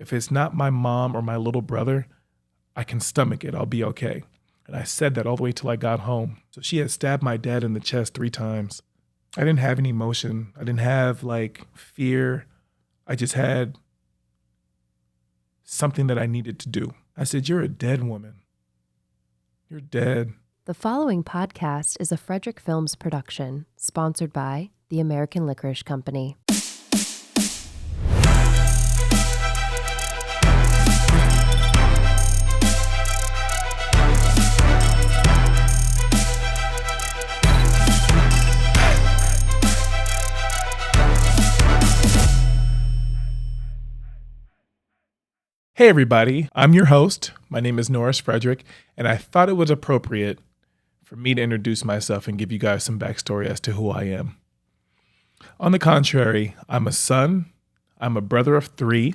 if it's not my mom or my little brother, I can stomach it. I'll be okay. And I said that all the way till I got home. So she had stabbed my dad in the chest 3 times. I didn't have any emotion. I didn't have like fear. I just had something that I needed to do. I said, "You're a dead woman. You're dead." The following podcast is a Frederick Films production, sponsored by the American Licorice Company. Hey everybody, I'm your host. My name is Norris Frederick, and I thought it was appropriate for me to introduce myself and give you guys some backstory as to who I am. On the contrary, I'm a son. I'm a brother of 3.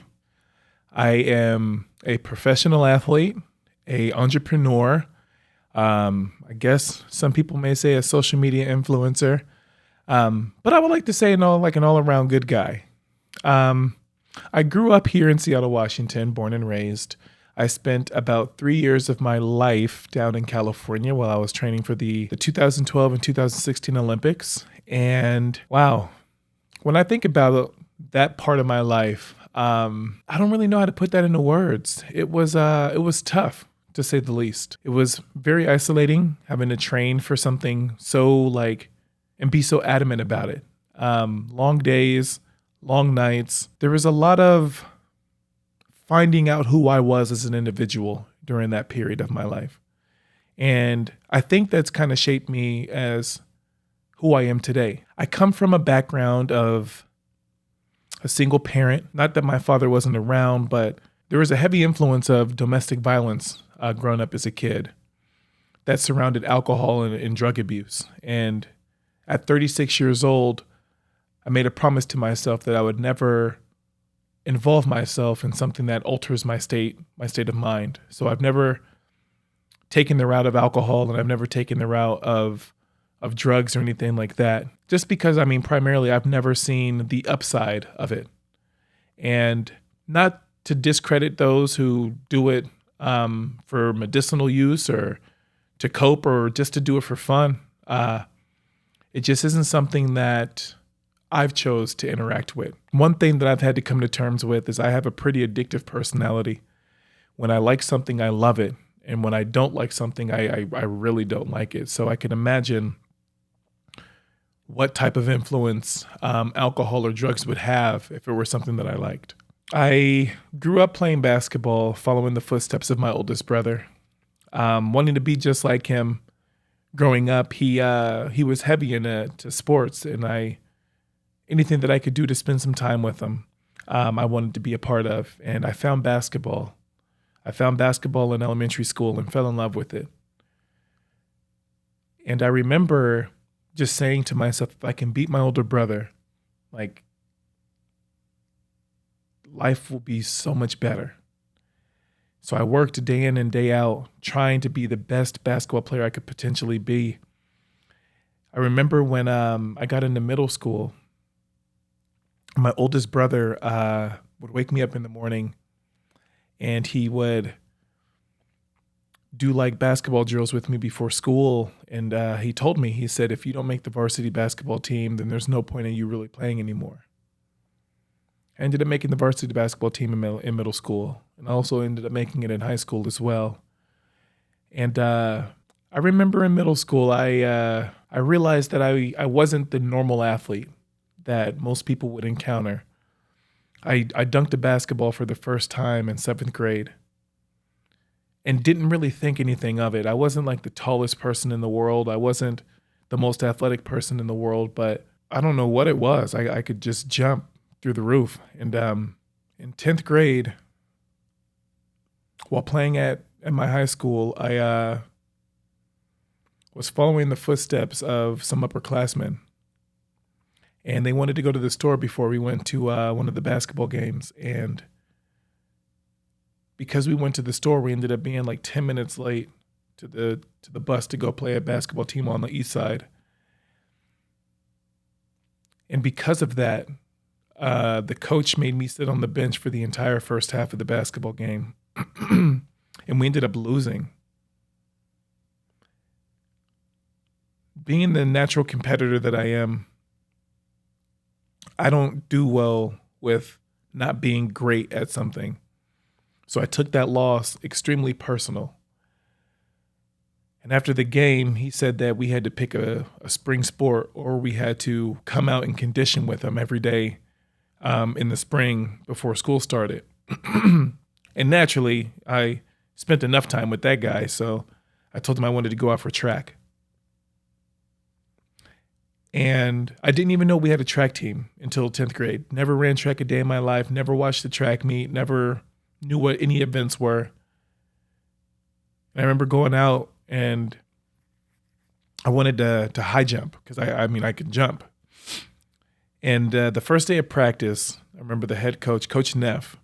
I am a professional athlete, a entrepreneur. I guess some people may say a social media influencer, but I would like to say an all-around good guy. I grew up here in Seattle, Washington, born and raised. I spent about 3 years of my life down in California while I was training for the 2012 and 2016 Olympics. And wow, when I think about that part of my life, I don't really know how to put that into words. It was tough, to say the least. It was very isolating having to train for something and be so adamant about it. Long days, long nights. There was a lot of finding out who I was as an individual during that period of my life. And I think that's kind of shaped me as who I am today. I come from a background of a single parent. Not that my father wasn't around, but there was a heavy influence of domestic violence growing up as a kid that surrounded alcohol and drug abuse. And at 36 years old, I made a promise to myself that I would never involve myself in something that alters my state of mind. So I've never taken the route of alcohol, and I've never taken the route of drugs or anything like that. Just because, primarily I've never seen the upside of it. And not to discredit those who do it for medicinal use or to cope or just to do it for fun. It just isn't something that I've chose to interact with. One thing that I've had to come to terms with is I have a pretty addictive personality. When I like something, I love it. And when I don't like something, I really don't like it. So I can imagine what type of influence alcohol or drugs would have if it were something that I liked. I grew up playing basketball, following the footsteps of my oldest brother, wanting to be just like him. Growing up, he was heavy into sports, and anything that I could do to spend some time with him, I wanted to be a part of. And I found basketball. I found basketball in elementary school and fell in love with it. And I remember just saying to myself, if I can beat my older brother, life will be so much better. So I worked day in and day out trying to be the best basketball player I could potentially be. I remember when I got into middle school, my oldest brother would wake me up in the morning, and he would do basketball drills with me before school. And he told me, he said, if you don't make the varsity basketball team, then there's no point in you really playing anymore. I ended up making the varsity basketball team in middle school, and also ended up making it in high school as well. And I remember in middle school, I realized that I wasn't the normal athlete that most people would encounter. I dunked a basketball for the first time in 7th grade and didn't really think anything of it. I wasn't the tallest person in the world. I wasn't the most athletic person in the world, but I don't know what it was. I could just jump through the roof. And in 10th grade, while playing at my high school, I was following the footsteps of some upperclassmen. And they wanted to go to the store before we went to one of the basketball games. And because we went to the store, we ended up being 10 minutes late to the bus to go play a basketball team on the east side. And because of that, The coach made me sit on the bench for the entire first half of the basketball game, and we ended up losing. Being the natural competitor that I am, I don't do well with not being great at something. So I took that loss extremely personal. And after the game, he said that we had to pick a spring sport, or we had to come out and condition with him every day in the spring before school started. And naturally, I spent enough time with that guy, so I told him I wanted to go out for track. And I didn't even know we had a track team until 10th grade. Never ran track a day in my life, never watched the track meet, never knew what any events were. And I remember going out and I wanted to high jump because I could jump. And the first day of practice, I remember the head coach, Coach Neff,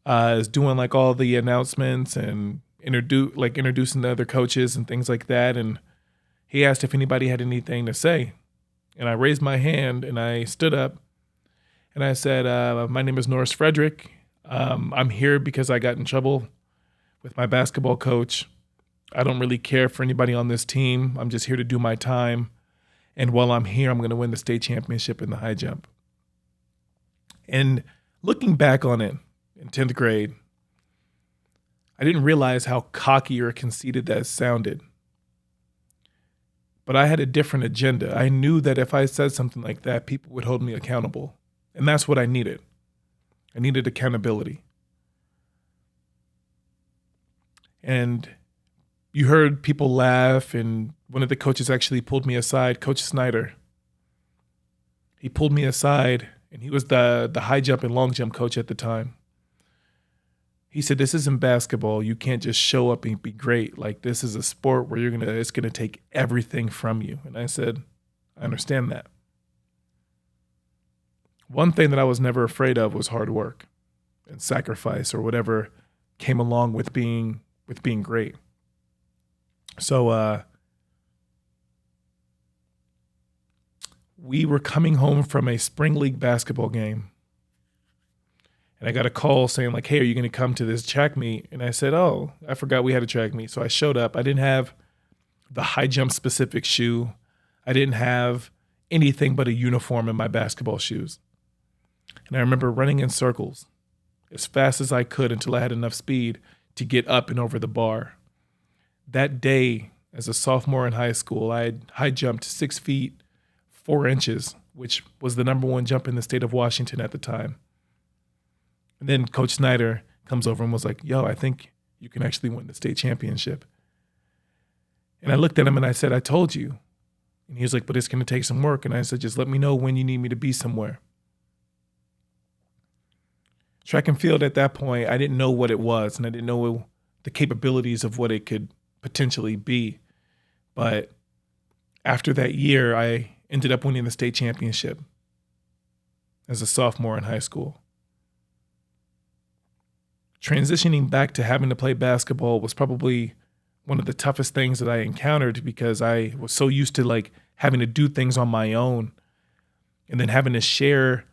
is doing like all the announcements and introducing the other coaches and things like that. And he asked if anybody had anything to say. And I raised my hand and I stood up and I said, my name is Norris Frederick. I'm here because I got in trouble with my basketball coach. I don't really care for anybody on this team. I'm just here to do my time. And while I'm here, I'm going to win the state championship in the high jump. And looking back on it in 10th grade, I didn't realize how cocky or conceited that sounded. But I had a different agenda. I knew that if I said something like that, people would hold me accountable. And that's what I needed. I needed accountability. And you heard people laugh, and one of the coaches actually pulled me aside, Coach Snyder. He pulled me aside, and he was the high jump and long jump coach at the time. He said, "This isn't basketball. You can't just show up and be great. Like, this is a sport where it's gonna take everything from you." And I said, "I understand that." One thing that I was never afraid of was hard work and sacrifice, or whatever came along with being great. So we were coming home from a spring league basketball game. And I got a call saying like, "Hey, are you going to come to this track meet?" And I said, "Oh, I forgot we had a track meet." So I showed up. I didn't have the high jump specific shoe. I didn't have anything but a uniform and my basketball shoes. And I remember running in circles as fast as I could until I had enough speed to get up and over the bar. That day, as a sophomore in high school, I had high jumped 6 feet, 4 inches, which was the number one jump in the state of Washington at the time. And then Coach Snyder comes over and was like, "Yo, I think you can actually win the state championship." And I looked at him and I said, "I told you." And he was like, "But it's going to take some work." And I said, "Just let me know when you need me to be somewhere." Track and field at that point, I didn't know what it was, and I didn't know the capabilities of what it could potentially be. But after that year, I ended up winning the state championship as a sophomore in high school. Transitioning back to having to play basketball was probably one of the toughest things that I encountered, because I was so used to like having to do things on my own, and then having to share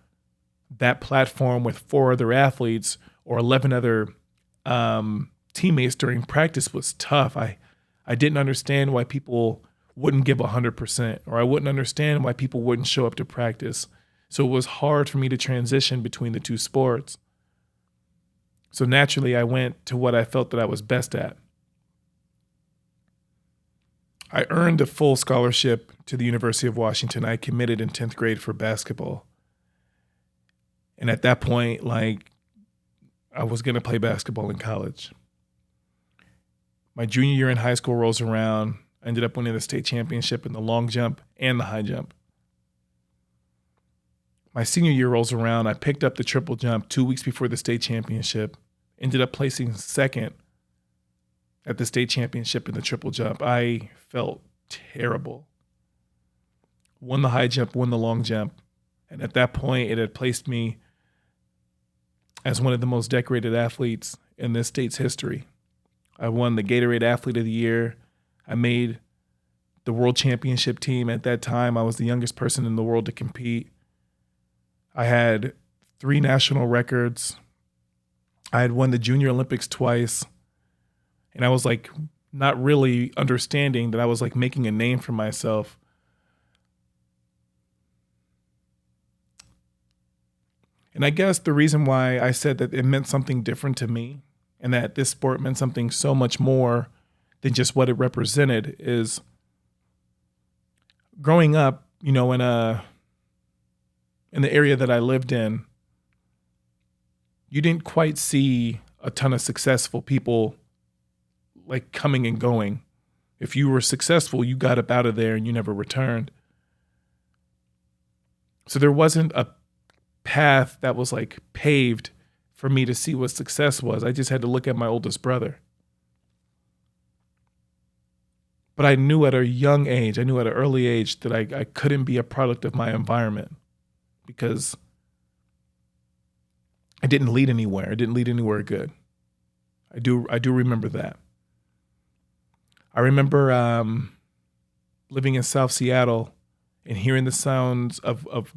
that platform with 4 other athletes or 11 other teammates during practice was tough. I didn't understand why people wouldn't give 100%, or I wouldn't understand why people wouldn't show up to practice. So it was hard for me to transition between the two sports. So naturally, I went to what I felt that I was best at. I earned a full scholarship to the University of Washington. I committed in 10th grade for basketball. And at that point, like, I was going to play basketball in college. My junior year in high school rolls around. I ended up winning the state championship in the long jump and the high jump. My senior year rolls around. I picked up the triple jump 2 weeks before the state championship. Ended up placing second at the state championship in the triple jump. I felt terrible. Won the high jump, won the long jump. And at that point, it had placed me as one of the most decorated athletes in this state's history. I won the Gatorade Athlete of the Year. I made the world championship team at that time. I was the youngest person in the world to compete. I had 3 national records. I had won the Junior Olympics twice. And I was like not really understanding that I was like making a name for myself. And I guess the reason why I said that it meant something different to me and that this sport meant something so much more than just what it represented is growing up, in the area that I lived in, you didn't quite see a ton of successful people like coming and going. If you were successful, you got up out of there and you never returned. So there wasn't a path that was like paved for me to see what success was. I just had to look at my oldest brother. But I knew at a young age, at an early age, that I couldn't be a product of my environment because I didn't lead anywhere. I didn't lead anywhere good. I do remember that. I remember living in South Seattle and hearing the sounds of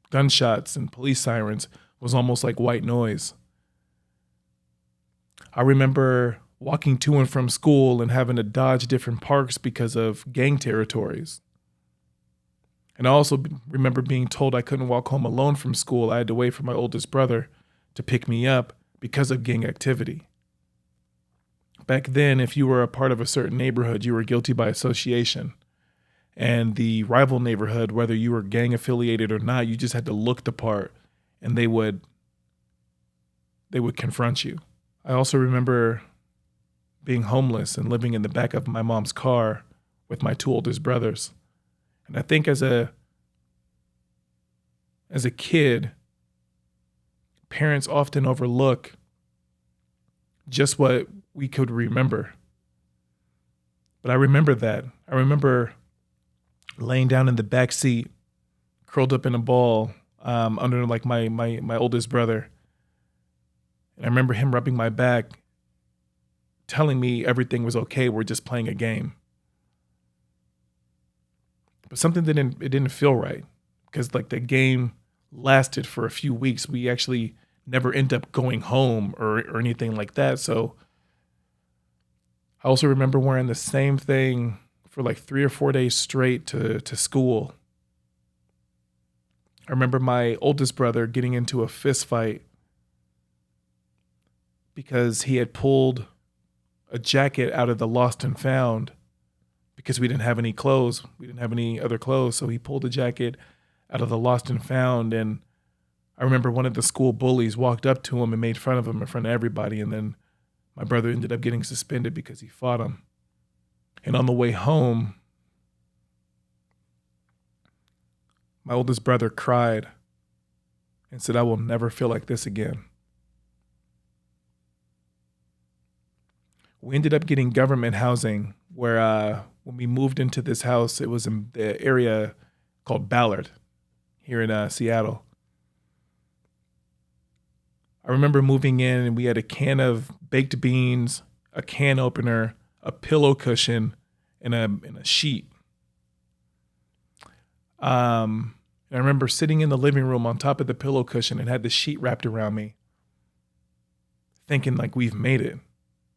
gunshots and police sirens was almost like white noise. I remember walking to and from school and having to dodge different parks because of gang territories. And I also remember being told I couldn't walk home alone from school. I had to wait for my oldest brother to pick me up because of gang activity. Back then, if you were a part of a certain neighborhood, you were guilty by association. And the rival neighborhood, whether you were gang affiliated or not, you just had to look the part and they would confront you. I also remember being homeless and living in the back of my mom's car with my 2 oldest brothers. And I think as a kid, parents often overlook just what we could remember. But I remember that. I remember laying down in the back seat, curled up in a ball under like my oldest brother. And I remember him rubbing my back, telling me everything was okay. We're just playing a game. But something didn't feel right because like the game lasted for a few weeks. We actually never end up going home or anything like that. So I also remember wearing the same thing for like 3 or 4 days straight to school. I remember my oldest brother getting into a fist fight because he had pulled a jacket out of the lost and found because we didn't have any clothes. We didn't have any other clothes. So he pulled a jacket out of the lost and found. And I remember one of the school bullies walked up to him and made fun of him in front of everybody. And then my brother ended up getting suspended because he fought him. And on the way home, my oldest brother cried and said, "I will never feel like this again." We ended up getting government housing where when we moved into this house, it was in the area called Ballard here in Seattle. I remember moving in and we had a can of baked beans, a can opener, a pillow cushion, and a sheet. And I remember sitting in the living room on top of the pillow cushion and had the sheet wrapped around me, thinking like we've made it,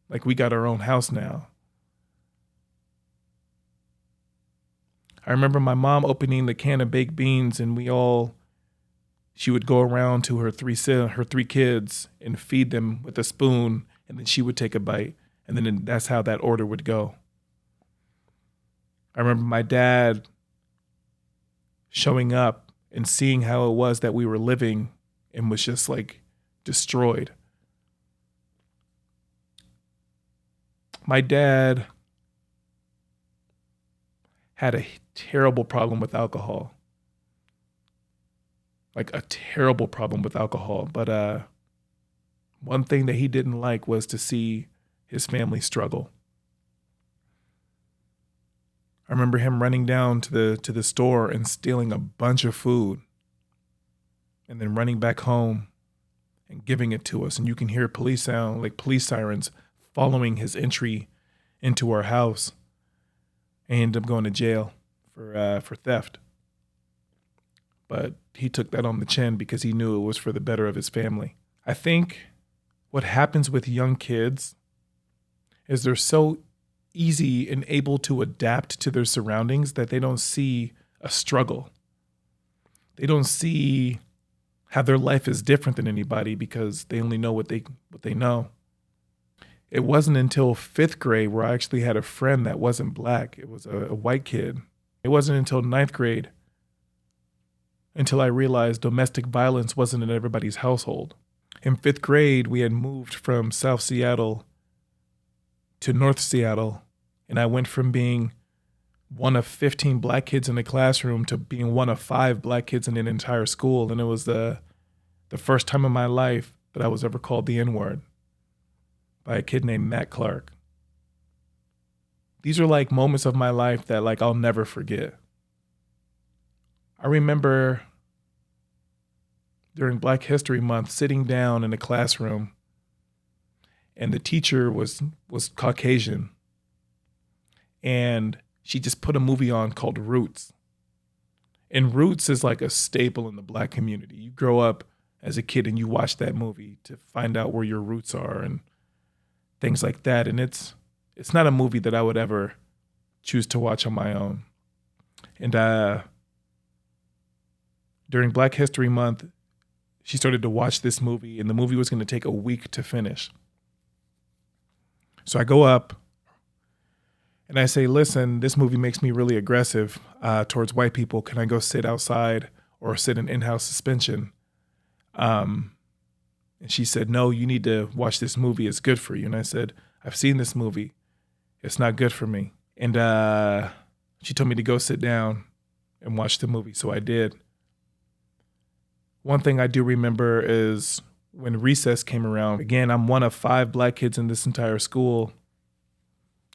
like we got our own house now. I remember my mom opening the can of baked beans and she would go around to her three kids and feed them with a spoon, and then she would take a bite, and then that's how that order would go. I remember my dad showing up and seeing how it was that we were living and was just like destroyed. My dad had a terrible problem with alcohol. Like a terrible problem with alcohol. But one thing that he didn't like was to see his family struggle. I remember him running down to the store and stealing a bunch of food and then running back home and giving it to us. And you can hear police sirens following his entry into our house. And he ended up going to jail for theft. but he took that on the chin because he knew it was for the better of his family. I think what happens with young kids is they're so easy and able to adapt to their surroundings that they don't see a struggle. They don't see how their life is different than anybody because they only know what they know. It wasn't until 5th grade where I actually had a friend that wasn't black. It was a white kid. It wasn't until 9th grade until I realized domestic violence wasn't in everybody's household. In 5th grade, we had moved from South Seattle to North Seattle, and I went from being one of 15 black kids in the classroom to being one of 5 black kids in an entire school. And it was the first time in my life that I was ever called the N-word by a kid named Matt Clark. These are like moments of my life that like I'll never forget. I remember during Black History Month sitting down in a classroom, and the teacher was Caucasian, and she just put a movie on called Roots. And Roots is like a staple in the black community. You grow up as a kid and you watch that movie to find out where your roots are and things like that. And it's not a movie that I would ever choose to watch on my own. And during Black History Month, she started to watch this movie, and the movie was going to take a week to finish. So I go up and I say, listen, this movie makes me really aggressive towards white people. Can I go sit outside or sit in in-house suspension? And she said, no, you need to watch this movie. It's good for you. And I said, I've seen this movie. It's not good for me. And she told me to go sit down and watch the movie. So I did. One thing I do remember is when recess came around. Again, I'm one of 5 black kids in this entire school.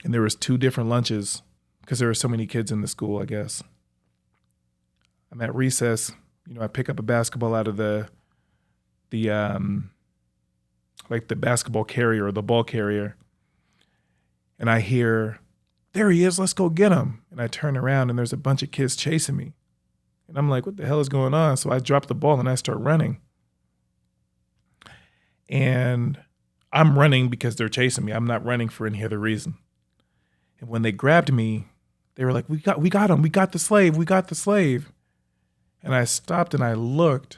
And there was 2 different lunches because there were so many kids in the school, I guess. I'm at recess. I pick up a basketball out of the basketball carrier or the ball carrier. And I hear, there he is, let's go get him. And I turn around and there's a bunch of kids chasing me. And I'm like, what the hell is going on? So I drop the ball and I start running. And I'm running because they're chasing me. I'm not running for any other reason. And when they grabbed me, they were like, we got him. We got the slave. We got the slave. And I stopped and I looked.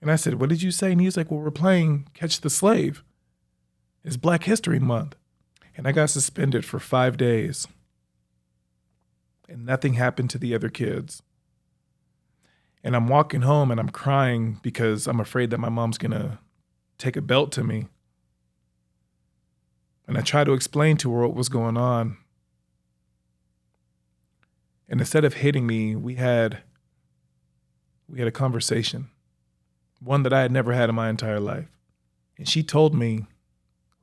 And I said, what did you say? And he's like, well, we're playing Catch the Slave. It's Black History Month. And I got suspended for 5 days. And nothing happened to the other kids. And I'm walking home and I'm crying because I'm afraid that my mom's going to take a belt to me. And I try to explain to her what was going on. And instead of hitting me, we had a conversation. One that I had never had in my entire life. And she told me,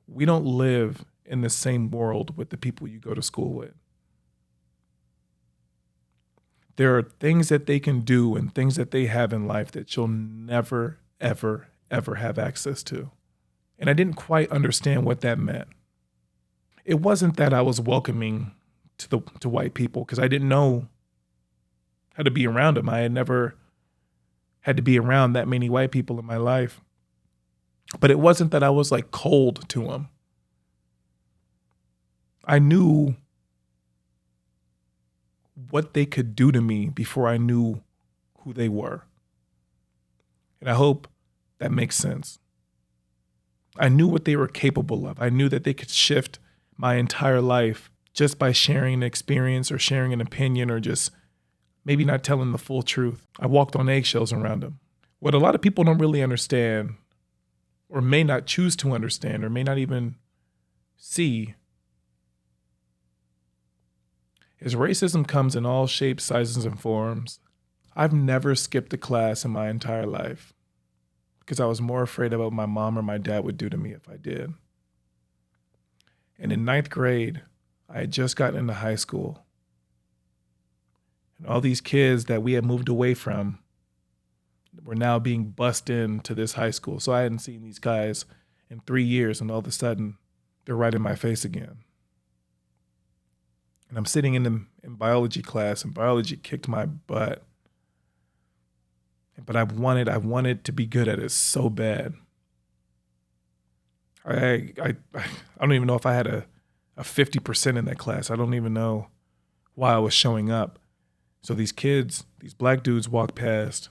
we don't live in the same world with the people you go to school with. There are things that they can do and things that they have in life that you'll never, ever, ever have access to. And I didn't quite understand what that meant. It wasn't that I was welcoming to white people because I didn't know how to be around them. I had never had to be around that many white people in my life. But it wasn't that I was like cold to them. I knew what they could do to me before I knew who they were. And I hope that makes sense. I knew what they were capable of. I knew that they could shift my entire life just by sharing an experience or sharing an opinion or just maybe not telling the full truth. I walked on eggshells around them. What a lot of people don't really understand or may not choose to understand or may not even see is racism comes in all shapes, sizes, and forms. I've never skipped a class in my entire life because I was more afraid of what my mom or my dad would do to me if I did. And in 9th grade, I had just gotten into high school. And all these kids that we had moved away from were now being bussed into this high school. So I hadn't seen these guys in 3 years, and all of a sudden, they're right in my face again. And I'm sitting in biology class, and biology kicked my butt. but I wanted to be good at it so bad. I don't even know if I had a 50% in that class. I don't even know why I was showing up. So these kids, these black dudes walk past.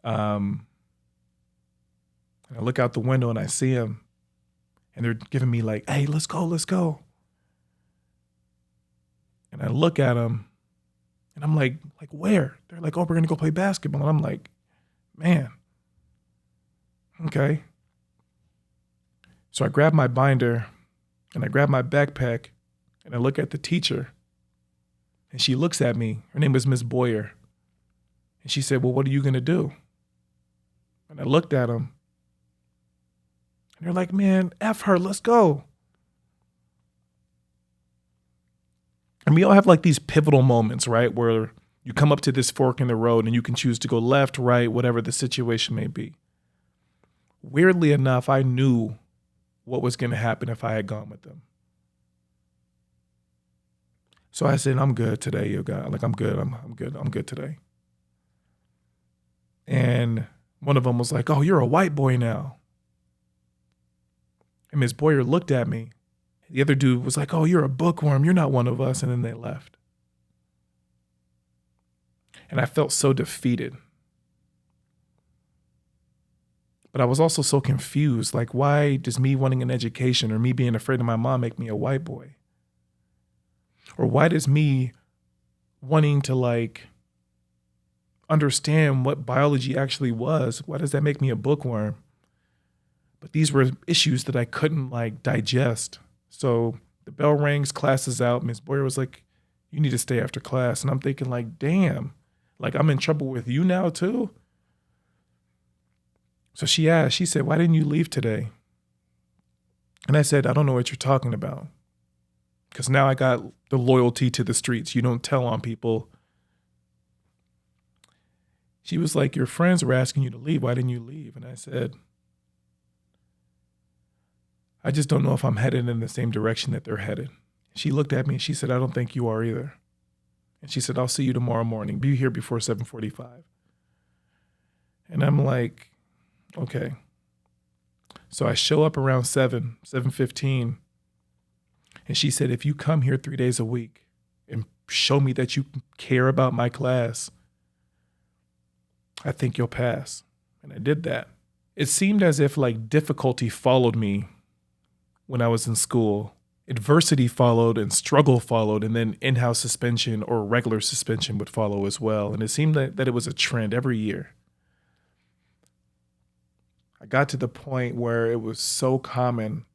And I look out the window and I see them, and they're giving me like, "Hey, let's go, let's go." And I look at them, and I'm like where? They're like, "Oh, we're gonna go play basketball." And I'm like, man, okay. So I grab my binder, and I grab my backpack, and I look at the teacher, and she looks at me. Her name was Miss Boyer, and she said, "Well, what are you gonna do?" And I looked at them, and they're like, "Man, F her, let's go." And we all have like these pivotal moments, right? Where you come up to this fork in the road and you can choose to go left, right, whatever the situation may be. Weirdly enough, I knew what was going to happen if I had gone with them. So I said, "I'm good today, you guys. Like, I'm good. I'm good. I'm good today." And one of them was like, "Oh, you're a white boy now." And Ms. Boyer looked at me. The other dude was like, "Oh, you're a bookworm. You're not one of us." And then they left. And I felt so defeated. But I was also so confused. Like, why does me wanting an education or me being afraid of my mom make me a white boy? Or why does me wanting to like understand what biology actually was, why does that make me a bookworm? But these were issues that I couldn't like digest. So the bell rings, class is out. Ms. Boyer was like, "You need to stay after class." And I'm thinking like, damn, like I'm in trouble with you now too? So she asked, she said, "Why didn't you leave today?" And I said, "I don't know what you're talking about." Because now I got the loyalty to the streets. You don't tell on people. She was like, "Your friends were asking you to leave. Why didn't you leave?" And I said, "I just don't know if I'm headed in the same direction that they're headed." She looked at me and she said, "I don't think you are either." And she said, "I'll see you tomorrow morning. Be here before 7:45. And I'm like, okay. So I show up around 7:15. And she said, "If you come here 3 days a week and show me that you care about my class, I think you'll pass." And I did that. It seemed as if like difficulty followed me when I was in school. Adversity followed and struggle followed, and then in-house suspension or regular suspension would follow as well. And it seemed that it was a trend every year. I got to the point where it was so common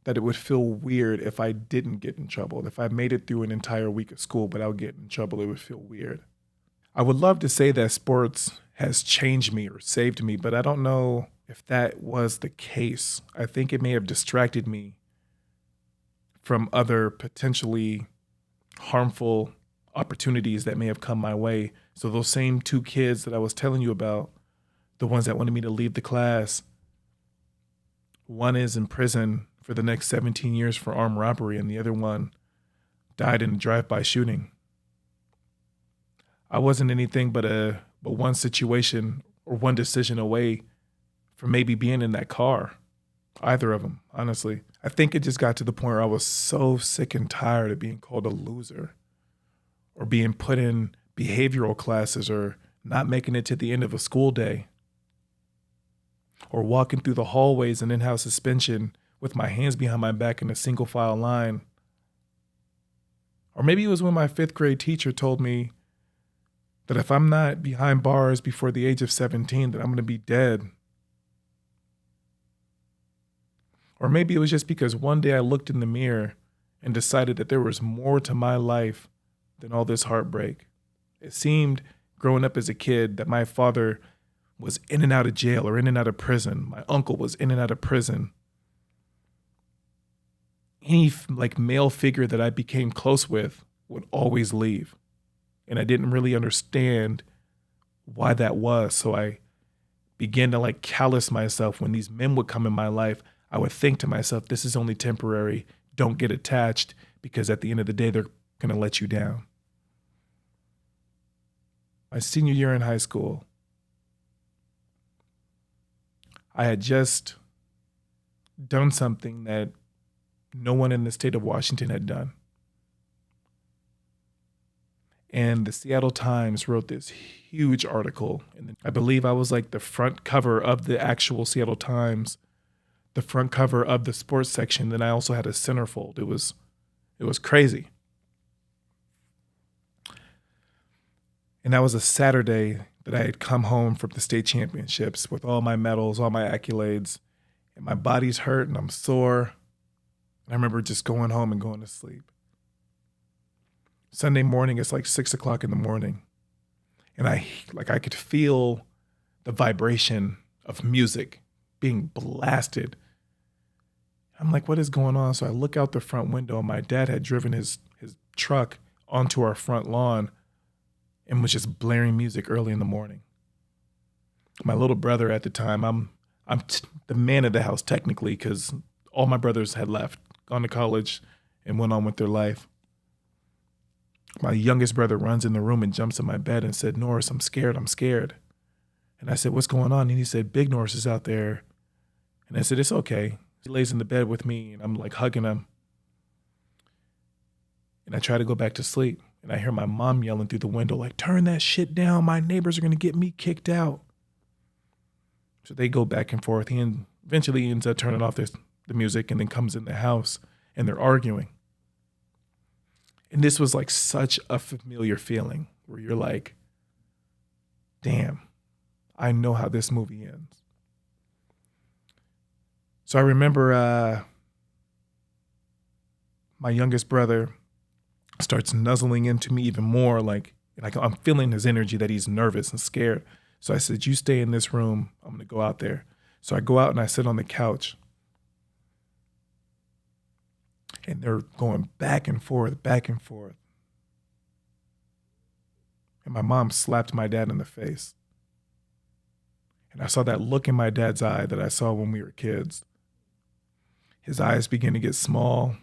that it would feel weird if I didn't get in trouble. If I made it through an entire week of school without getting in trouble, it would feel weird. I would love to say that sports has changed me or saved me, but I don't know if that was the case. I think it may have distracted me from other potentially harmful opportunities that may have come my way. So those same two kids that I was telling you about, the ones that wanted me to leave the class, one is in prison for the next 17 years for armed robbery, and the other one died in a drive-by shooting. I wasn't anything but one situation or one decision away from maybe being in that car. Either of them, honestly. I think it just got to the point where I was so sick and tired of being called a loser or being put in behavioral classes or not making it to the end of a school day or walking through the hallways in in-house suspension with my hands behind my back in a single file line. Or maybe it was when my 5th grade teacher told me that if I'm not behind bars before the age of 17, that I'm going to be dead. Or maybe it was just because one day I looked in the mirror and decided that there was more to my life than all this heartbreak. It seemed, growing up as a kid, that my father was in and out of jail or in and out of prison. My uncle was in and out of prison. Any like male figure that I became close with would always leave. And I didn't really understand why that was. So I began to like callous myself when these men would come in my life. I would think to myself, this is only temporary. Don't get attached, because at the end of the day, they're going to let you down. My senior year in high school, I had just done something that no one in the state of Washington had done. And the Seattle Times wrote this huge article. And I believe I was like the front cover of the actual Seattle Times, the front cover of the sports section. Then I also had a centerfold. It was crazy. And that was a Saturday that I had come home from the state championships with all my medals, all my accolades, and my body's hurt and I'm sore. And I remember just going home and going to sleep. Sunday morning, it's like 6 o'clock in the morning. And I could feel the vibration of music being blasted. I'm like, what is going on? So I look out the front window and my dad had driven his truck onto our front lawn and was just blaring music early in the morning. My little brother at the time, I'm the man of the house technically because all my brothers had left, gone to college and went on with their life. My youngest brother runs in the room and jumps in my bed and said, Norris, I'm scared. And I said, what's going on? And he said, Big Norris is out there. And I said, it's okay. He lays in the bed with me and I'm like hugging him. And I try to go back to sleep. And I hear my mom yelling through the window, like, turn that shit down. My neighbors are going to get me kicked out. So they go back and forth. He eventually ends up turning off the music and then comes in the house and they're arguing. And this was like such a familiar feeling where you're like, damn, I know how this movie ends. So I remember my youngest brother starts nuzzling into me even more, like I'm feeling his energy that he's nervous and scared. So I said, you stay in this room. I'm going to go out there. So I go out and I sit on the couch. And they're going back and forth, back and forth. And my mom slapped my dad in the face. And I saw that look in my dad's eye that I saw when we were kids. His eyes began to get small.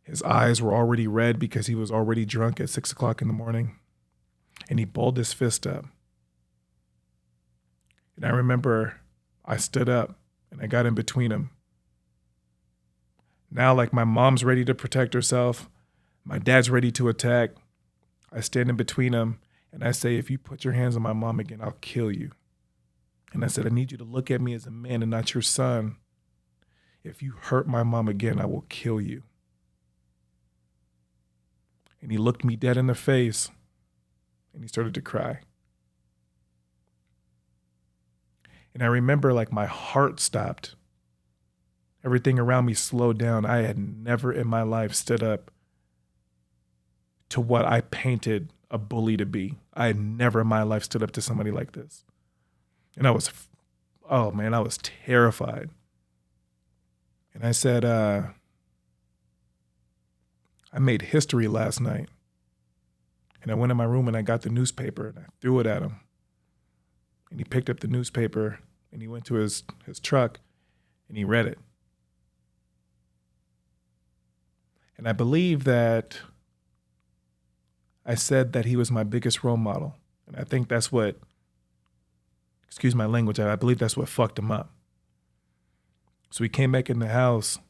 His eyes were already red because he was already drunk at 6 o'clock in the morning. And he balled his fist up. And I remember I stood up and I got in between him. Now, like my mom's ready to protect herself, my dad's ready to attack. I stand in between them and I say, if you put your hands on my mom again, I'll kill you. And I said, I need you to look at me as a man and not your son. If you hurt my mom again, I will kill you. And he looked me dead in the face and he started to cry. And I remember like my heart stopped. Everything around me slowed down. I had never in my life stood up to what I painted a bully to be. I had never in my life stood up to somebody like this. And I was terrified. And I said, I made history last night. And I went in my room and I got the newspaper and I threw it at him. And he picked up the newspaper and he went to his truck and he read it. And I believe that I said that he was my biggest role model. And I think that's what, excuse my language, I believe that's what fucked him up. So he came back in the house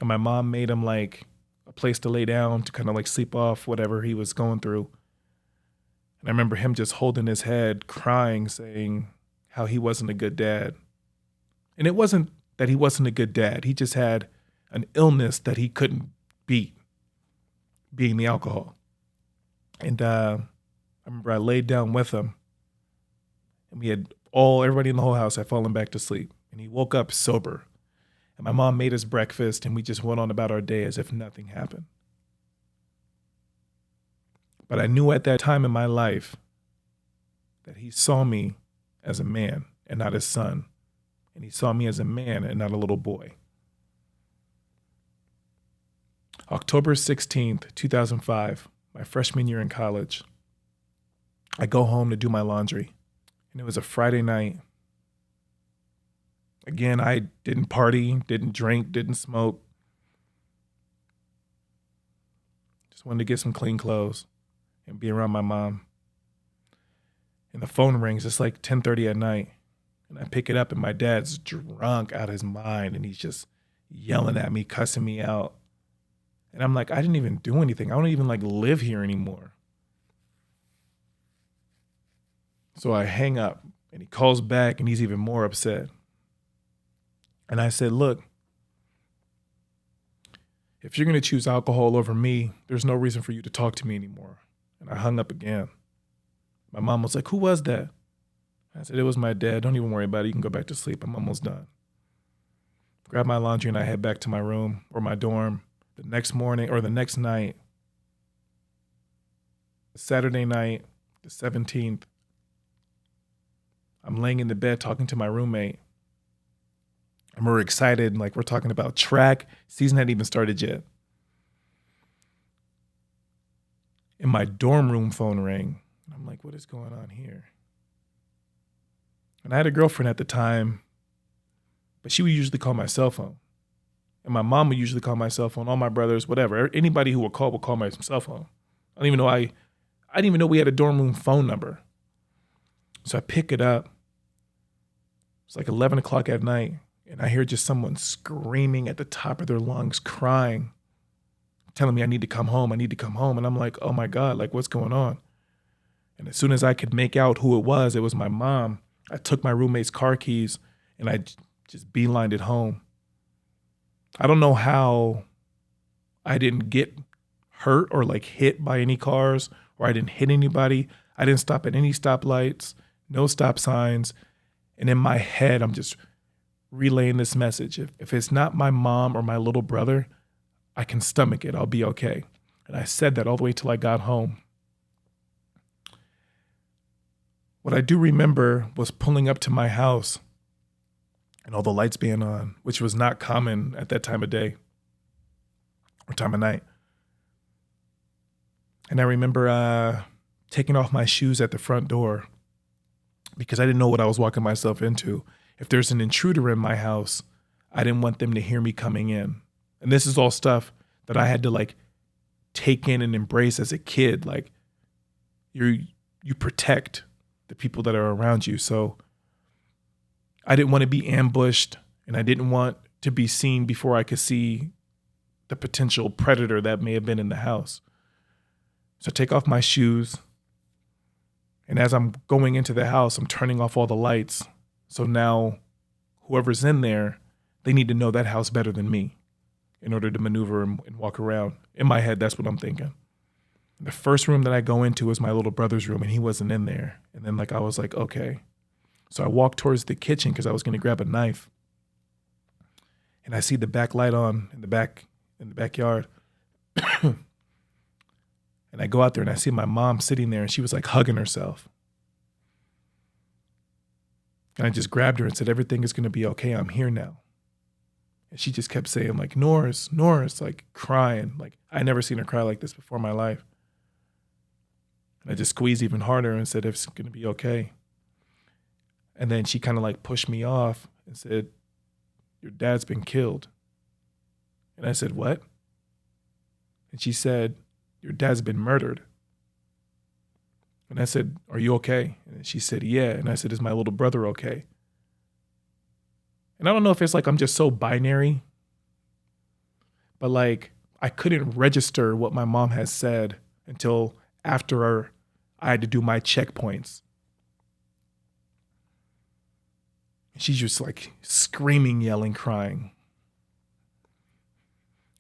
and my mom made him like a place to lay down to kind of like sleep off whatever he was going through. And I remember him just holding his head, crying, saying how he wasn't a good dad. And it wasn't that he wasn't a good dad. He just had an illness that he couldn't beat, being the alcohol. And I remember I laid down with him and everybody in the whole house had fallen back to sleep. And he woke up sober. And my mom made us breakfast and we just went on about our day as if nothing happened. But I knew at that time in my life that he saw me as a man and not his son. And he saw me as a man and not a little boy. October 16th, 2005, my freshman year in college, I go home to do my laundry. And it was a Friday night. Again, I didn't party, didn't drink, didn't smoke. Just wanted to get some clean clothes. and be around my mom. And the phone rings. It's like 10:30 at night. And I pick it up and my dad's drunk out of his mind and he's just yelling at me, cussing me out. And I'm like, I didn't even do anything. I don't even like live here anymore. So I hang up and he calls back and he's even more upset. And I said, look, if you're going to choose alcohol over me, there's no reason for you to talk to me anymore. And I hung up again. My mom was like, who was that? I said, it was my dad. Don't even worry about it. You can go back to sleep. I'm almost done. Grab my laundry and I head back to my room or my dorm. The next morning or the next night, Saturday night, the 17th, I'm laying in the bed talking to my roommate. And we're excited, like we're talking about track. Season hadn't even started yet. And my dorm room phone rang. I'm like, what is going on here? And I had a girlfriend at the time, but she would usually call my cell phone. And my mom would usually call my cell phone, all my brothers, whatever. Anybody who would call my cell phone. I didn't even know we had a dorm room phone number. So I pick it up. It's like 11 o'clock at night. And I hear just someone screaming at the top of their lungs, crying, telling me I need to come home. And I'm like, oh my God, like what's going on? And as soon as I could make out who it was my mom. I took my roommate's car keys and I just beelined it home. I don't know how I didn't get hurt or like hit by any cars or I didn't hit anybody. I didn't stop at any stoplights, no stop signs. And in my head, I'm just relaying this message. If it's not my mom or my little brother, I can stomach it. I'll be okay. And I said that all the way till I got home. What I do remember was pulling up to my house and all the lights being on, which was not common at that time of day or time of night. And I remember taking off my shoes at the front door because I didn't know what I was walking myself into. If there's an intruder in my house, I didn't want them to hear me coming in. And this is all stuff that I had to like take in and embrace as a kid. Like you protect the people that are around you. So I didn't want to be ambushed and I didn't want to be seen before I could see the potential predator that may have been in the house. So I take off my shoes. And as I'm going into the house, I'm turning off all the lights. So now whoever's in there, they need to know that house better than me in order to maneuver and walk around. In my head, that's what I'm thinking. The first room that I go into is my little brother's room and he wasn't in there. And then I was like, okay. So I walked towards the kitchen because I was going to grab a knife. And I see the back light on in the backyard. And I go out there and I see my mom sitting there and she was like hugging herself. And I just grabbed her and said, everything is going to be okay. I'm here now. And she just kept saying like, Norris, like crying. Like I never seen her cry like this before in my life. And I just squeezed even harder and said, it's going to be okay. And then she kind of like pushed me off and said, your dad's been killed. And I said, what? And she said, your dad's been murdered. And I said, are you okay? And she said, yeah. And I said, is my little brother okay? And I don't know if it's like I'm just so binary, but like I couldn't register what my mom has said until after I had to do my checkpoints. She's just like screaming, yelling, crying.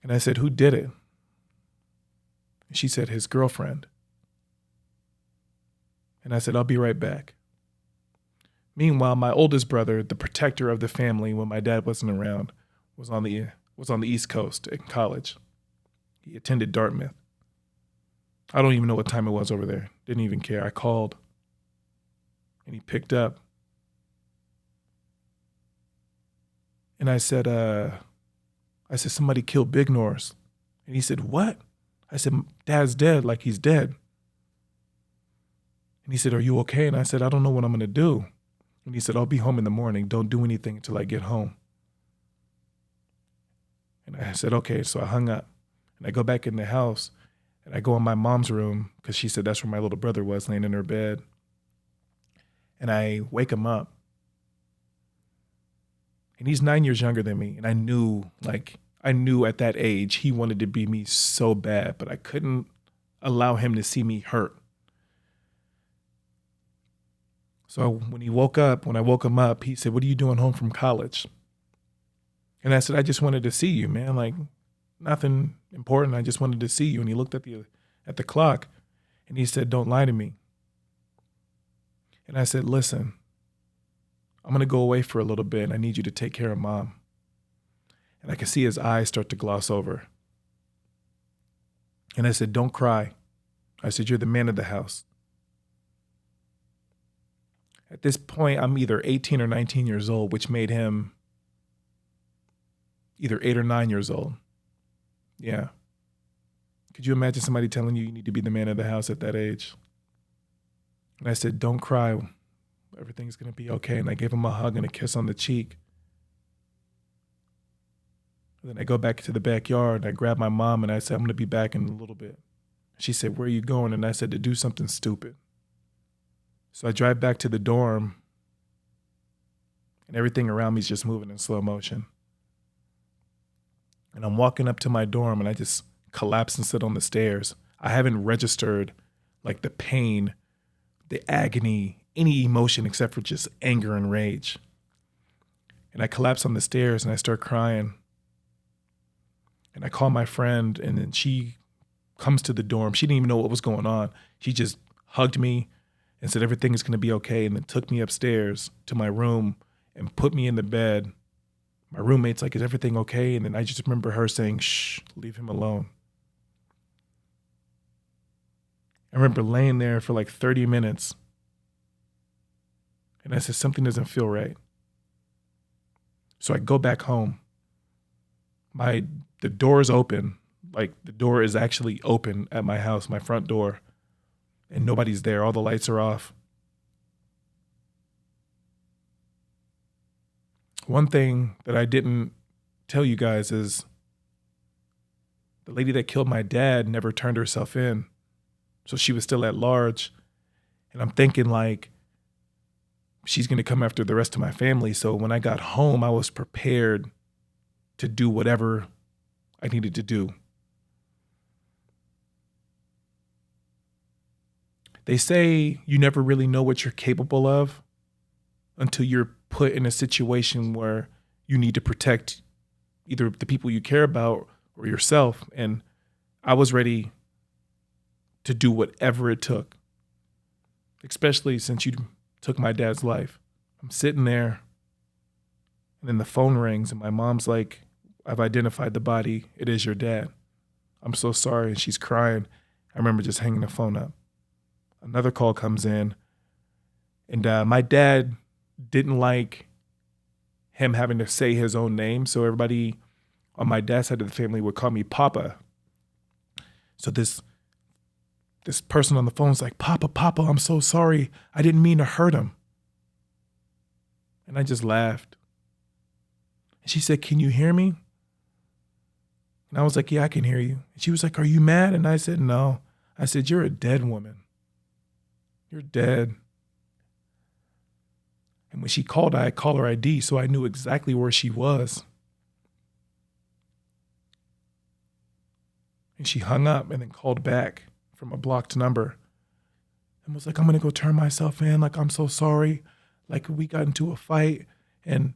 And I said, who did it? And she said, his girlfriend. And I said, I'll be right back. Meanwhile, my oldest brother, the protector of the family when my dad wasn't around, was on the East Coast in college. He attended Dartmouth. I don't even know what time it was over there. Didn't even care. I called. And he picked up. And I said, somebody killed Big Norris. And he said, what? I said, Dad's dead, like he's dead. And he said, are you okay? And I said, I don't know what I'm going to do. And he said, I'll be home in the morning. Don't do anything until I get home. And I said, okay. So I hung up. And I go back in the house. And I go in my mom's room because she said that's where my little brother was laying in her bed. And I wake him up. And he's 9 years younger than me. And I knew at that age he wanted to be me so bad, but I couldn't allow him to see me hurt. So when I woke him up, he said, "What are you doing home from college?" And I said, "I just wanted to see you, man. Like, nothing important. I just wanted to see you." And he looked at the clock and he said, "Don't lie to me." And I said, "Listen, I'm going to go away for a little bit and I need you to take care of Mom." And I could see his eyes start to gloss over. And I said, "Don't cry." I said, "You're the man of the house." At this point, I'm either 18 or 19 years old, which made him either 8 or 9 years old. Yeah. Could you imagine somebody telling you need to be the man of the house at that age? And I said, "Don't cry. Everything's going to be okay." And I gave him a hug and a kiss on the cheek. And then I go back to the backyard and I grab my mom and I said, "I'm going to be back in a little bit." She said, "Where are you going?" And I said, "To do something stupid." So I drive back to the dorm and everything around me is just moving in slow motion. And I'm walking up to my dorm and I just collapse and sit on the stairs. I haven't registered like the pain, the agony, any emotion except for just anger and rage. And I collapse on the stairs and I start crying. And I call my friend and then she comes to the dorm. She didn't even know what was going on. She just hugged me and said everything is going to be okay, and then took me upstairs to my room and put me in the bed. My roommate's like, "Is everything okay?" And then I just remember her saying, "Shh, leave him alone." I remember laying there for like 30 minutes. And I said, something doesn't feel right. So I go back home. The door is open. Like the door is actually open at my house, my front door. And nobody's there. All the lights are off. One thing that I didn't tell you guys is the lady that killed my dad never turned herself in. So she was still at large. And I'm thinking like, she's going to come after the rest of my family. So when I got home, I was prepared to do whatever I needed to do. They say you never really know what you're capable of until you're put in a situation where you need to protect either the people you care about or yourself. And I was ready to do whatever it took, especially since you took my dad's life. I'm sitting there and then the phone rings and my mom's like, "I've identified the body. It is your dad. I'm so sorry." And she's crying. I remember just hanging the phone up. Another call comes in and my dad didn't like him having to say his own name. So everybody on my dad's side of the family would call me Papa. So this person on the phone is like, Papa, I'm so sorry. I didn't mean to hurt him." And I just laughed. And she said, "Can you hear me?" And I was like, "Yeah, I can hear you." And she was like, "Are you mad?" And I said, "No." I said, "You're a dead woman. You're dead." And when she called, I had caller ID, so I knew exactly where she was. And she hung up and then called back from a blocked number and was like, "I'm going to go turn myself in. Like, I'm so sorry. Like, we got into a fight and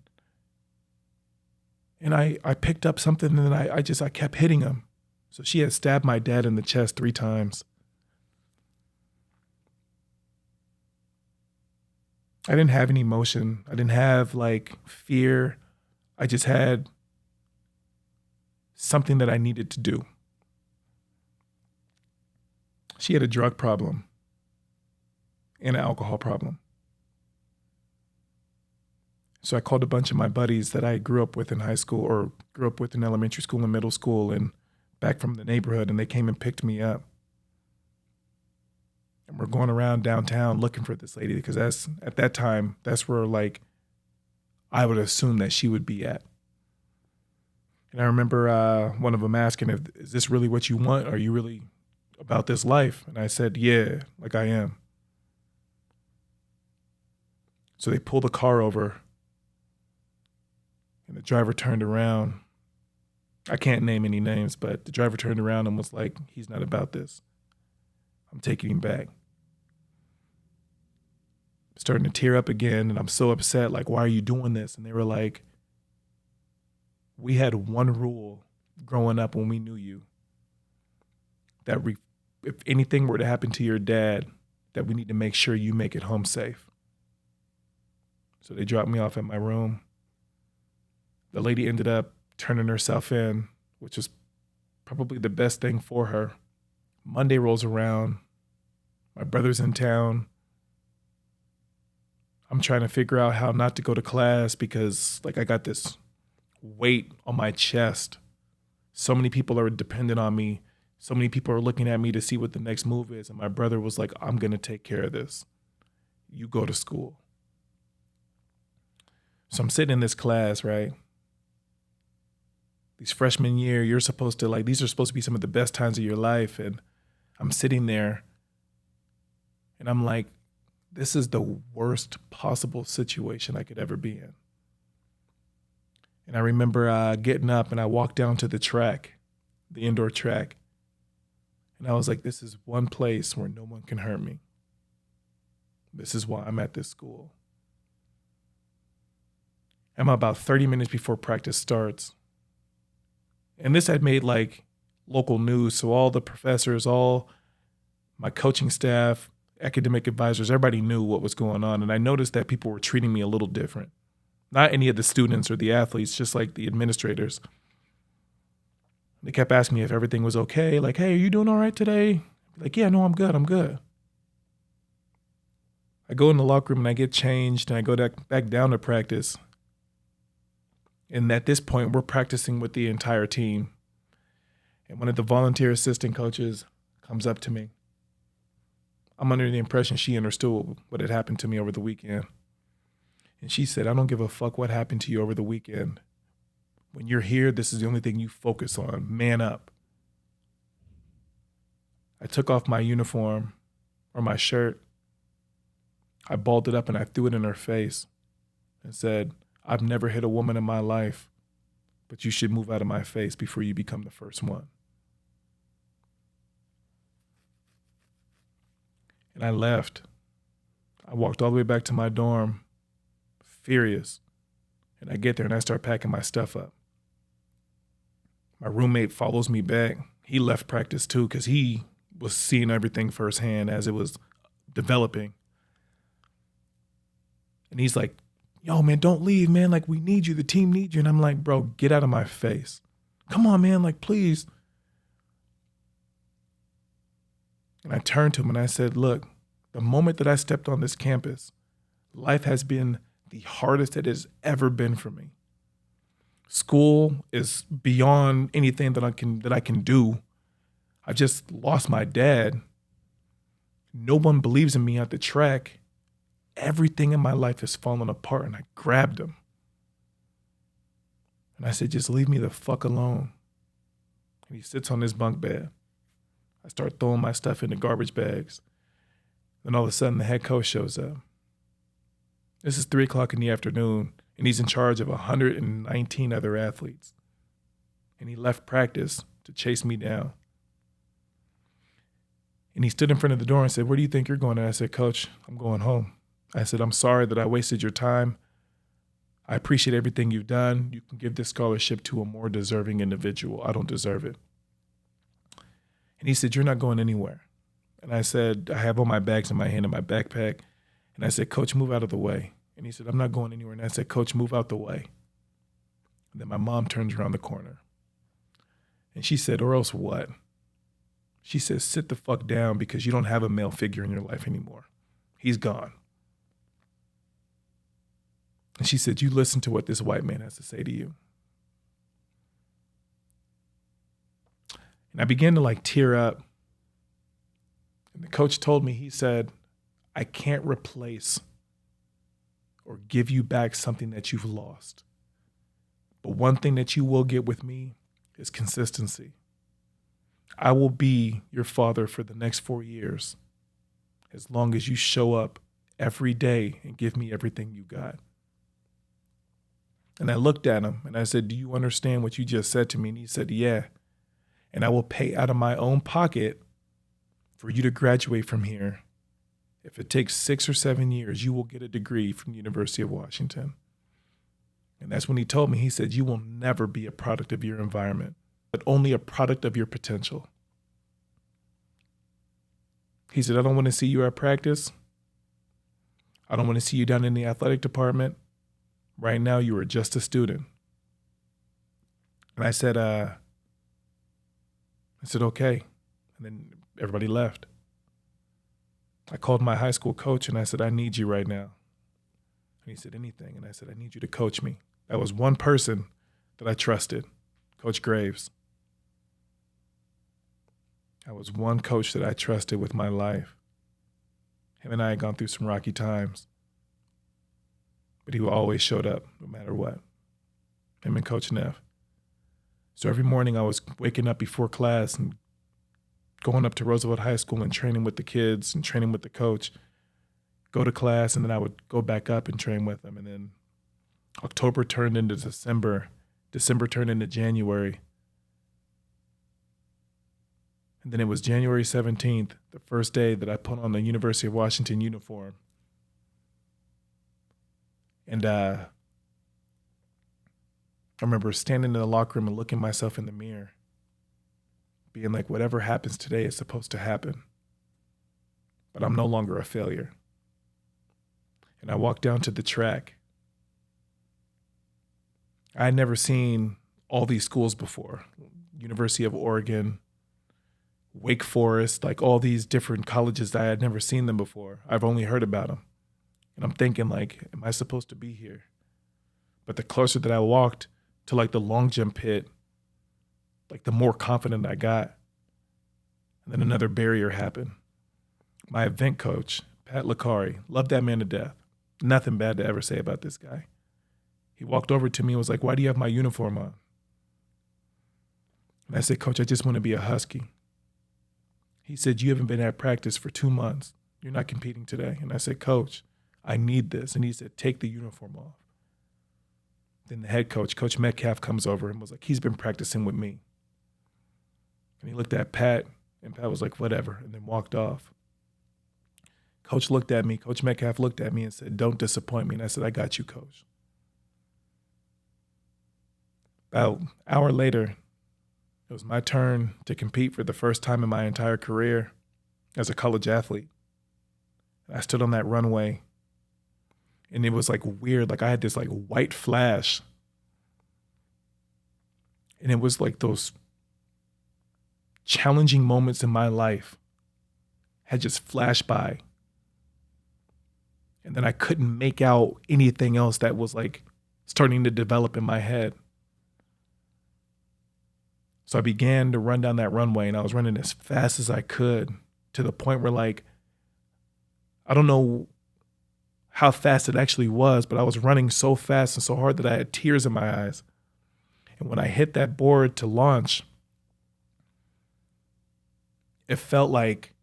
I picked up something and then I kept hitting him." So she had stabbed my dad in the chest 3 times. I didn't have any emotion. I didn't have like fear. I just had something that I needed to do. She had a drug problem and an alcohol problem. So I called a bunch of my buddies that I grew up with in high school or grew up with in elementary school and middle school and back from the neighborhood, and they came and picked me up. And we're going around downtown looking for this lady because at that time, that's where like I would assume that she would be at. And I remember one of them asking, "Is this really what you want? Are you really about this life? And I said, yeah, like I am. So they pulled the car over and the driver turned around. I can't name any names, but the driver turned around and was like, he's not about this. I'm taking him back. Starting to tear up again, and I'm so upset, like, why are you doing this? And they were like, we had one rule growing up when we knew you, that if anything were to happen to your dad, that we need to make sure you make it home safe. So they dropped me off at my room. The lady ended up turning herself in, which was probably the best thing for her. Monday rolls around. My brother's in town. I'm trying to figure out how not to go to class because, like, I got this weight on my chest. So many people are dependent on me. So many people are looking at me to see what the next move is. And my brother was like, I'm going to take care of this. You go to school. So I'm sitting in this class, right? These freshman year, you're supposed to, like, these are supposed to be some of the best times of your life. And I'm sitting there and I'm like, this is the worst possible situation I could ever be in. And I remember getting up and I walked down to the track, the indoor track. And I was like, this is one place where no one can hurt me. This is why I'm at this school. I'm about 30 minutes before practice starts. And this had made like local news. So all the professors, all my coaching staff, academic advisors, everybody knew what was going on. And I noticed that people were treating me a little different. Not any of the students or the athletes, just like the administrators. They kept asking me if everything was okay. Like, hey, are you doing all right today? Like, yeah, no, I'm good. I go in the locker room and I get changed and I go back down to practice. And at this point, we're practicing with the entire team. And one of the volunteer assistant coaches comes up to me. I'm under the impression she understood what had happened to me over the weekend. And she said, I don't give a fuck what happened to you over the weekend. When you're here, this is the only thing you focus on. Man up. I took off my uniform or my shirt. I balled it up and I threw it in her face and said, I've never hit a woman in my life, but you should move out of my face before you become the first one. And I left. I walked all the way back to my dorm, furious. And I get there and I start packing my stuff up. My roommate follows me back. He left practice too because he was seeing everything firsthand as it was developing. And he's like, yo, man, don't leave, man. Like, we need you. The team needs you. And I'm like, bro, get out of my face. Come on, man. Like, please. And I turned to him and I said, look, the moment that I stepped on this campus, life has been the hardest it has ever been for me. School is beyond anything that I can do. I just lost my dad. No one believes in me at the track. Everything in my life has fallen apart. And I grabbed him. And I said, just leave me the fuck alone. And he sits on his bunk bed. I start throwing my stuff into garbage bags. Then all of a sudden the head coach shows up. This is 3:00 in the afternoon, and he's in charge of 119 other athletes. And he left practice to chase me down. And he stood in front of the door and said, where do you think you're going? And I said, Coach, I'm going home. I said, I'm sorry that I wasted your time. I appreciate everything you've done. You can give this scholarship to a more deserving individual. I don't deserve it. And he said, you're not going anywhere. And I said, I have all my bags in my hand in my backpack. And I said, Coach, move out of the way. And he said, I'm not going anywhere. And I said, Coach, move out the way. And then my mom turns around the corner. And she said, or else what? She says, sit the fuck down because you don't have a male figure in your life anymore. He's gone. And she said, you listen to what this white man has to say to you. And I began to like tear up. And the coach told me, he said, I can't replace or give you back something that you've lost. But one thing that you will get with me is consistency. I will be your father for the next 4 years as long as you show up every day and give me everything you got. And I looked at him and I said, do you understand what you just said to me? And he said, yeah. And I will pay out of my own pocket for you to graduate from here. If it takes 6 or 7 years, you will get a degree from the University of Washington. And that's when he told me, he said, you will never be a product of your environment, but only a product of your potential. He said, I don't want to see you at practice. I don't want to see you down in the athletic department. Right now, you are just a student. And I said, okay. And then everybody left. I called my high school coach and I said, I need you right now. And he said, anything. And I said, I need you to coach me. That was one person that I trusted, Coach Graves. I was one coach that I trusted with my life. Him and I had gone through some rocky times, but he always showed up no matter what. Him and Coach Neff. So every morning I was waking up before class and going up to Roosevelt High School and training with the kids and training with the coach, go to class, and then I would go back up and train with them. And then October turned into December. December turned into January. And then it was January 17th, the first day that I put on the University of Washington uniform. And I remember standing in the locker room and looking myself in the mirror, being like, whatever happens today is supposed to happen. But I'm no longer a failure. And I walked down to the track. I had never seen all these schools before. University of Oregon, Wake Forest, like all these different colleges that I had never seen them before. I've only heard about them. And I'm thinking like, am I supposed to be here? But the closer that I walked to like the long jump pit, like the more confident I got. And then another barrier happened. My event coach, Pat Licari, loved that man to death. Nothing bad to ever say about this guy. He walked over to me and was like, why do you have my uniform on? And I said, Coach, I just want to be a Husky. He said, you haven't been at practice for 2 months. You're not competing today. And I said, Coach, I need this. And he said, take the uniform off. Then the head coach, Coach Metcalf, comes over and was like, he's been practicing with me. And he looked at Pat, and Pat was like, whatever, and then walked off. Coach looked at me. Coach Metcalf looked at me and said, don't disappoint me. And I said, I got you, Coach. About an hour later, it was my turn to compete for the first time in my entire career as a college athlete. I stood on that runway, and it was like weird. Like I had this like white flash, and it was like those challenging moments in my life had just flashed by. And then I couldn't make out anything else that was like starting to develop in my head. So I began to run down that runway, and I was running as fast as I could to the point where like, I don't know how fast it actually was, but I was running so fast and so hard that I had tears in my eyes. And when I hit that board to launch, it felt like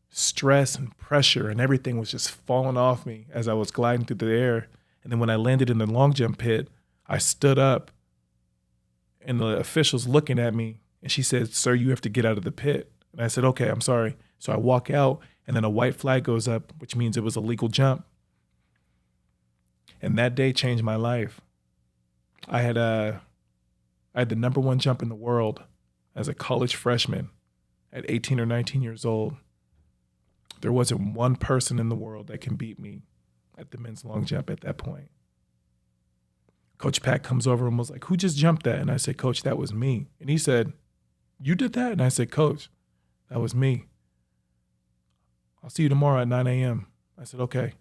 stress and pressure and everything was just falling off me as I was gliding through the air. And then when I landed in the long jump pit, I stood up, and the official's looking at me, and she said, sir, you have to get out of the pit. And I said, okay, I'm sorry. So I walk out, and then a white flag goes up, which means it was a legal jump. And that day changed my life. I had the number one jump in the world as a college freshman at 18 or 19 years old. There wasn't one person in the world that can beat me at the men's long jump at that point. Coach Pat comes over and was like, who just jumped that? And I said, Coach, that was me. And he said, you did that? And I said, Coach, that was me. I'll see you tomorrow at 9 a.m. I said, okay.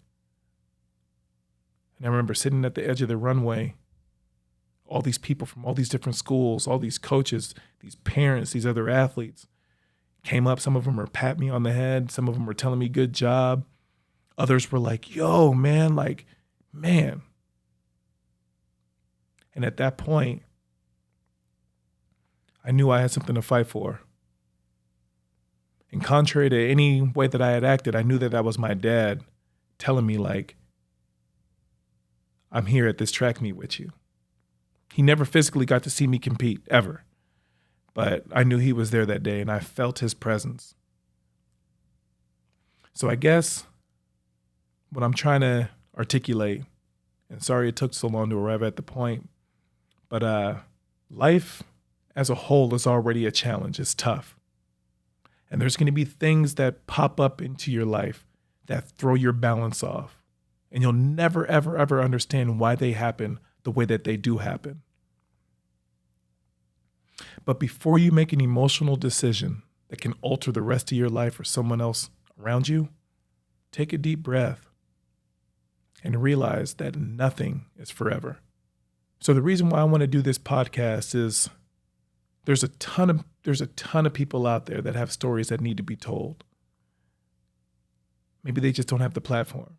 And I remember sitting at the edge of the runway, all these people from all these different schools, all these coaches, these parents, these other athletes came up. Some of them were patting me on the head. Some of them were telling me good job. Others were like, yo, man, like, man. And at that point, I knew I had something to fight for. And contrary to any way that I had acted, I knew that that was my dad telling me, like, I'm here at this track meet with you. He never physically got to see me compete, ever. But I knew he was there that day, and I felt his presence. So I guess what I'm trying to articulate, and sorry it took so long to arrive at the point, but life as a whole is already a challenge. It's tough. And there's going to be things that pop up into your life that throw your balance off. And you'll never, ever, ever understand why they happen the way that they do happen. But before you make an emotional decision that can alter the rest of your life or someone else around you, take a deep breath and realize that nothing is forever. So the reason why I want to do this podcast is there's a ton of people out there that have stories that need to be told. Maybe they just don't have the platform,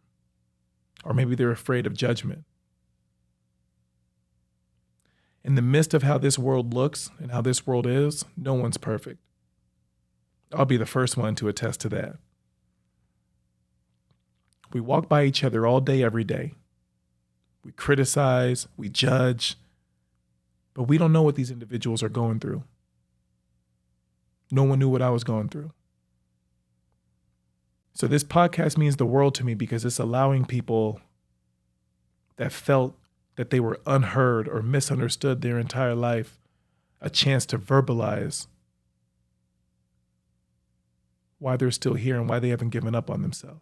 or maybe they're afraid of judgment. In the midst of how this world looks and how this world is, no one's perfect. I'll be the first one to attest to that. We walk by each other all day, every day. We criticize, we judge, but we don't know what these individuals are going through. No one knew what I was going through. So this podcast means the world to me because it's allowing people that felt that they were unheard or misunderstood their entire life a chance to verbalize why they're still here and why they haven't given up on themselves.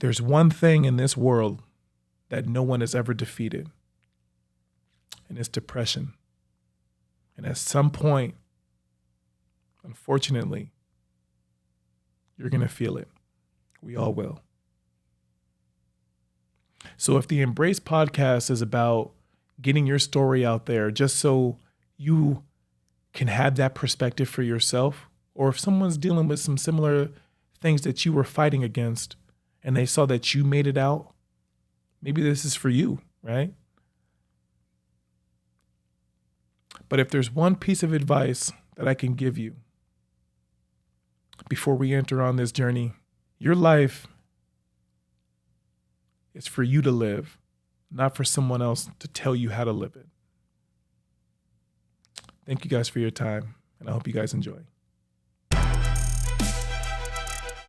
There's one thing in this world that no one has ever defeated, and it's depression. And at some point, unfortunately, you're going to feel it. We all will. So if the Embrace podcast is about getting your story out there just so you can have that perspective for yourself, or if someone's dealing with some similar things that you were fighting against and they saw that you made it out, maybe this is for you, right? But if there's one piece of advice that I can give you before we enter on this journey, your life is for you to live, not for someone else to tell you how to live it. Thank you guys for your time, and I hope you guys enjoy.